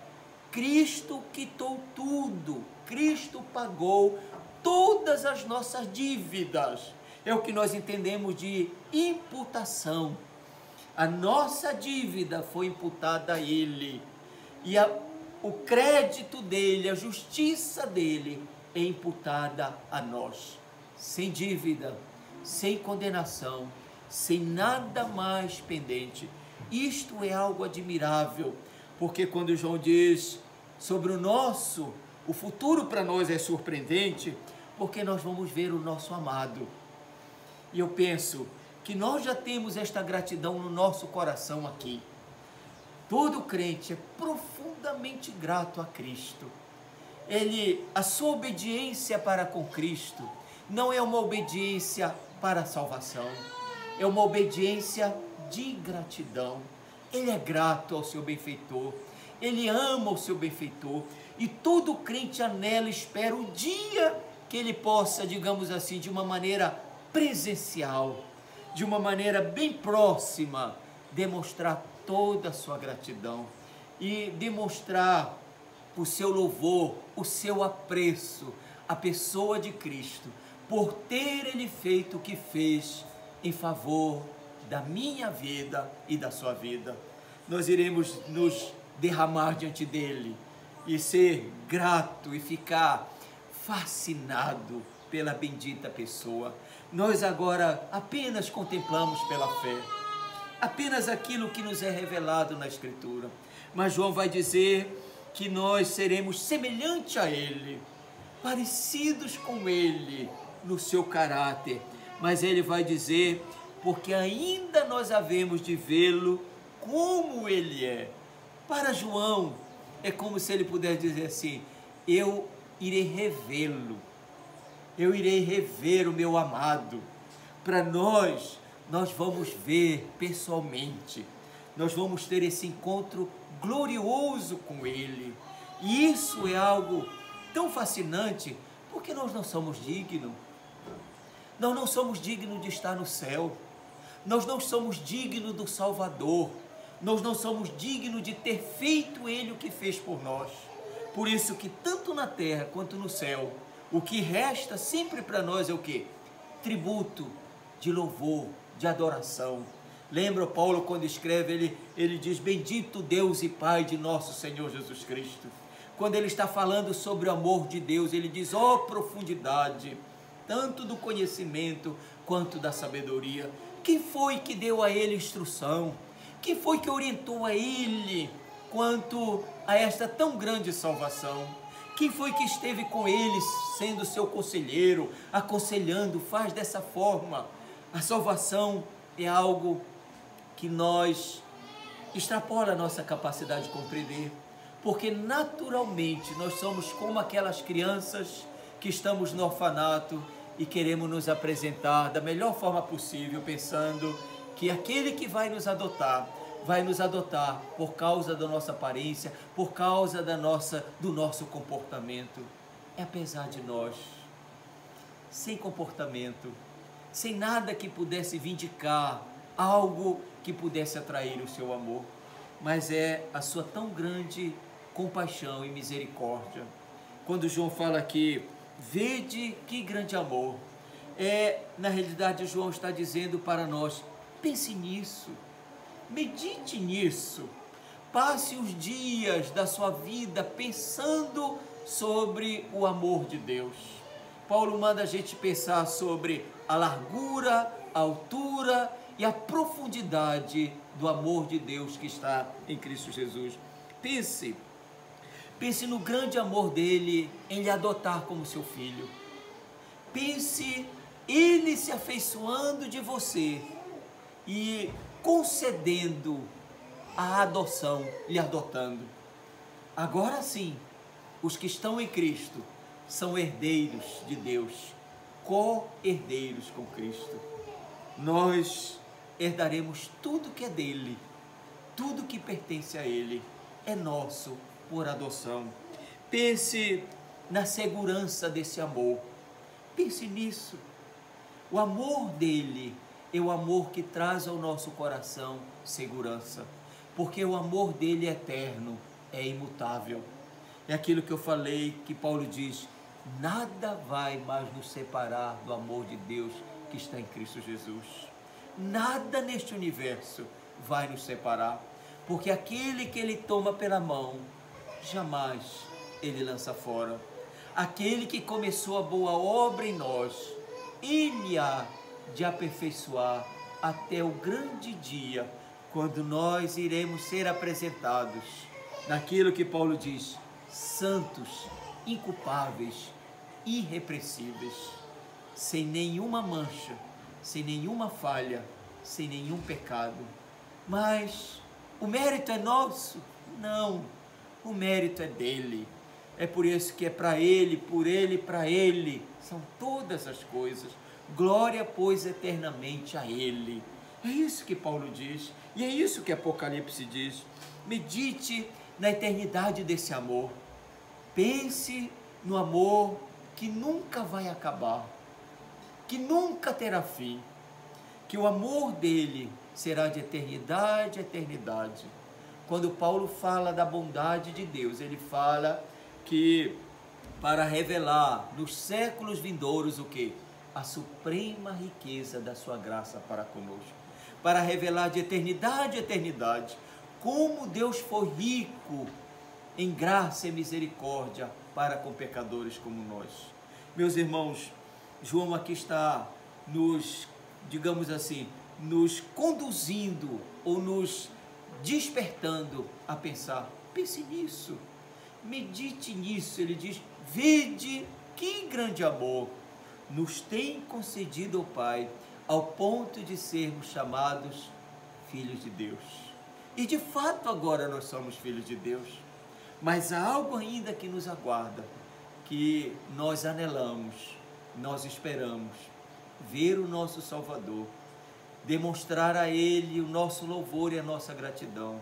Cristo quitou tudo, Cristo pagou todas as nossas dívidas. É o que nós entendemos de imputação. A nossa dívida foi imputada a Ele, e o crédito dele, a justiça dele é imputada a nós, sem dívida, sem condenação, sem nada mais pendente. Isto é algo admirável, porque quando João diz sobre o futuro para nós é surpreendente, porque nós vamos ver o nosso amado. E eu penso que nós já temos esta gratidão no nosso coração aqui. Todo crente é profundamente grato a Cristo. A sua obediência para com Cristo não é uma obediência para a salvação, é uma obediência de gratidão. Ele é grato ao seu benfeitor, ele ama o seu benfeitor, e todo crente anela, espera o dia que ele possa, digamos assim, de uma maneira presencial, de uma maneira bem próxima, demonstrar toda a sua gratidão e demonstrar o seu louvor, o seu apreço à pessoa de Cristo, por ter Ele feito o que fez em favor da minha vida e da sua vida. Nós iremos nos derramar diante dEle e ser grato e ficar fascinado pela bendita pessoa. Nós agora apenas contemplamos pela fé, apenas aquilo que nos é revelado na Escritura. Mas João vai dizer que nós seremos semelhantes a Ele, parecidos com Ele no seu caráter. Mas ele vai dizer, porque ainda nós havemos de vê-lo como Ele é. Para João, é como se ele pudesse dizer assim: eu irei revê-lo, eu irei rever o meu amado. Para nós vamos ver pessoalmente, nós vamos ter esse encontro glorioso com Ele. E isso é algo tão fascinante, porque nós não somos dignos. Nós não somos dignos de estar no céu. Nós não somos dignos do Salvador. Nós não somos dignos de ter feito Ele o que fez por nós. Por isso que tanto na terra quanto no céu, o que resta sempre para nós é o quê? Tributo de louvor, de adoração. Lembra Paulo quando escreve, ele diz: bendito Deus e Pai de nosso Senhor Jesus Cristo. Quando ele está falando sobre o amor de Deus, ele diz: ó profundidade, tanto do conhecimento quanto da sabedoria. Quem foi que deu a ele instrução? Quem foi que orientou a ele quanto a esta tão grande salvação? Quem foi que esteve com ele, sendo seu conselheiro, aconselhando? Faz dessa forma. A salvação é algo que extrapola a nossa capacidade de compreender, porque naturalmente nós somos como aquelas crianças que estamos no orfanato e queremos nos apresentar da melhor forma possível, pensando que aquele que vai nos adotar por causa da nossa aparência, por causa do nosso comportamento. É apesar de nós, sem comportamento, sem nada que pudesse vindicar algo que pudesse atrair o seu amor, mas é a sua tão grande compaixão e misericórdia. Quando João fala aqui, vede que grande amor, na realidade João está dizendo para nós: pense nisso, medite nisso, passe os dias da sua vida pensando sobre o amor de Deus. Paulo manda a gente pensar sobre a largura, a altura e a profundidade do amor de Deus que está em Cristo Jesus. Pense no grande amor dele em lhe adotar como seu filho. Pense ele se afeiçoando de você e concedendo a adoção, lhe adotando. Agora sim, os que estão em Cristo são herdeiros de Deus, co-herdeiros com Cristo. Nós herdaremos tudo que é dele, tudo que pertence a ele é nosso por adoção. Pense na segurança desse amor, pense nisso. O amor dele é o amor que traz ao nosso coração segurança, porque o amor dele é eterno, é imutável. É aquilo que eu falei, que Paulo diz: nada vai mais nos separar do amor de Deus que está em Cristo Jesus. Nada neste universo vai nos separar, porque aquele que ele toma pela mão, jamais ele lança fora. Aquele que começou a boa obra em nós, ele há de aperfeiçoar até o grande dia, quando nós iremos ser apresentados naquilo que Paulo diz: santos, inculpáveis, irrepreensíveis, sem nenhuma mancha, sem nenhuma falha, sem nenhum pecado. Mas o mérito é nosso? Não, o mérito é dele. É por isso que é para ele, por ele e para ele são todas as coisas. Glória, pois, eternamente a ele. É isso que Paulo diz, e é isso que Apocalipse diz. Medite na eternidade desse amor. Pense no amor que nunca vai acabar, que nunca terá fim, que o amor dele será de eternidade a eternidade. Quando Paulo fala da bondade de Deus, ele fala que para revelar nos séculos vindouros o quê? A suprema riqueza da sua graça para conosco. Para revelar de eternidade a eternidade como Deus foi rico em graça e misericórdia para com pecadores como nós. Meus irmãos, João aqui está nos, digamos assim, nos conduzindo ou nos despertando a pensar. Pense nisso, medite nisso. Ele diz: vede que grande amor nos tem concedido o Pai, ao ponto de sermos chamados filhos de Deus. E de fato agora nós somos filhos de Deus, mas há algo ainda que nos aguarda, que nós anelamos, nós esperamos: ver o nosso Salvador, demonstrar a Ele o nosso louvor e a nossa gratidão,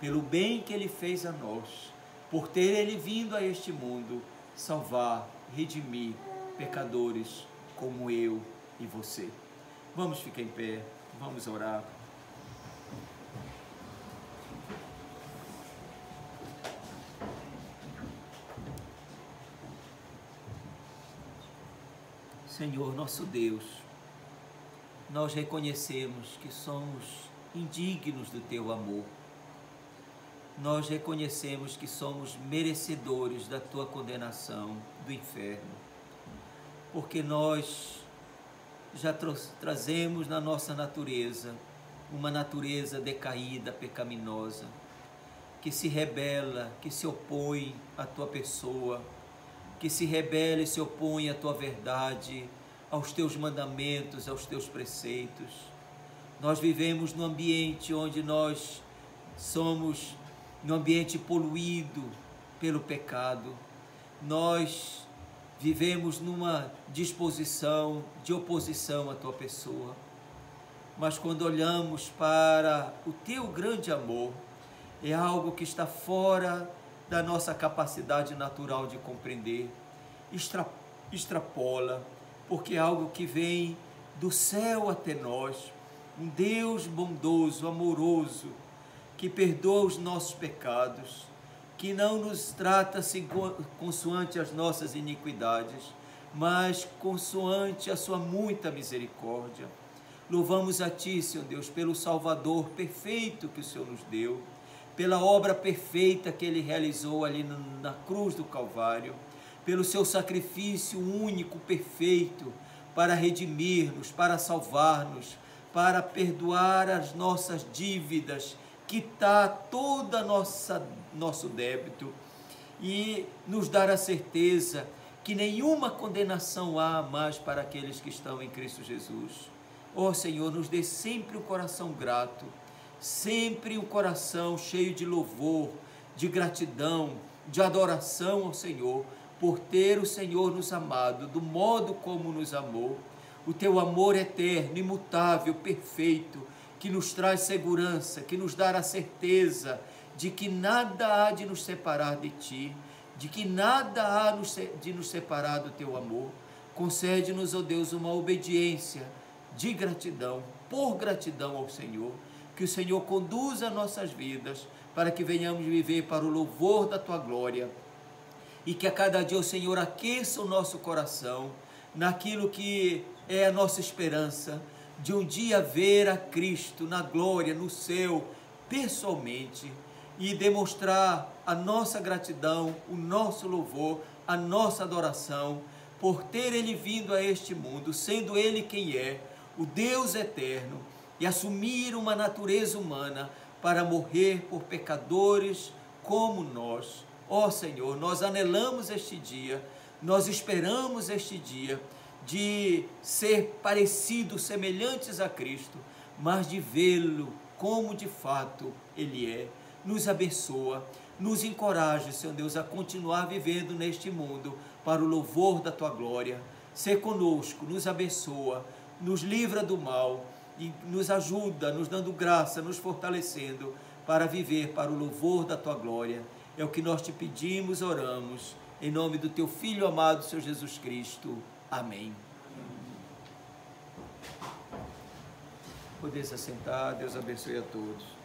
pelo bem que Ele fez a nós, por ter Ele vindo a este mundo salvar, redimir pecadores como eu e você. Vamos ficar em pé, vamos orar. Senhor nosso Deus, nós reconhecemos que somos indignos do Teu amor. Nós reconhecemos que somos merecedores da Tua condenação do inferno, porque nós já trazemos na nossa natureza uma natureza decaída, pecaminosa, que se rebela, que se opõe à Tua pessoa, que se rebela e se opõe à Tua verdade, aos Teus mandamentos, aos Teus preceitos. Nós vivemos num ambiente onde nós somos num ambiente poluído pelo pecado. Nós vivemos numa disposição de oposição à Tua pessoa. Mas quando olhamos para o Teu grande amor, é algo que está fora da nossa capacidade natural de compreender, extrapola, porque é algo que vem do céu até nós, um Deus bondoso, amoroso, que perdoa os nossos pecados, que não nos trata consoante as nossas iniquidades, mas consoante a sua muita misericórdia. Louvamos a Ti, Senhor Deus, pelo Salvador perfeito que o Senhor nos deu, pela obra perfeita que Ele realizou ali na cruz do Calvário, pelo Seu sacrifício único, perfeito, para redimir-nos, para salvar-nos, para perdoar as nossas dívidas, quitar todo nosso débito e nos dar a certeza que nenhuma condenação há mais para aqueles que estão em Cristo Jesus. Ó Senhor, nos dê sempre um coração grato, sempre um coração cheio de louvor, de gratidão, de adoração ao Senhor, por ter o Senhor nos amado do modo como nos amou. O Teu amor eterno, imutável, perfeito, que nos traz segurança, que nos dá a certeza de que nada há de nos separar de Ti, de que nada há de nos separar do Teu amor. Concede-nos, ó Deus, uma obediência de gratidão por gratidão ao Senhor. Que o Senhor conduza nossas vidas para que venhamos viver para o louvor da Tua glória. E que a cada dia o Senhor aqueça o nosso coração naquilo que é a nossa esperança, de um dia ver a Cristo na glória, no céu, pessoalmente, e demonstrar a nossa gratidão, o nosso louvor, a nossa adoração, por ter Ele vindo a este mundo, sendo Ele quem é, o Deus eterno, e assumir uma natureza humana para morrer por pecadores como nós. Ó Senhor, nós anelamos este dia, nós esperamos este dia de ser parecidos, semelhantes a Cristo, mas de vê-lo como de fato Ele é. Nos abençoa, nos encoraja, Senhor Deus, a continuar vivendo neste mundo para o louvor da Tua glória. Sê conosco, nos abençoa, nos livra do mal e nos ajuda, nos dando graça, nos fortalecendo para viver para o louvor da Tua glória. É o que nós te pedimos, oramos, em nome do Teu Filho amado, Senhor Jesus Cristo. Amém. Poder se assentar, Deus abençoe a todos.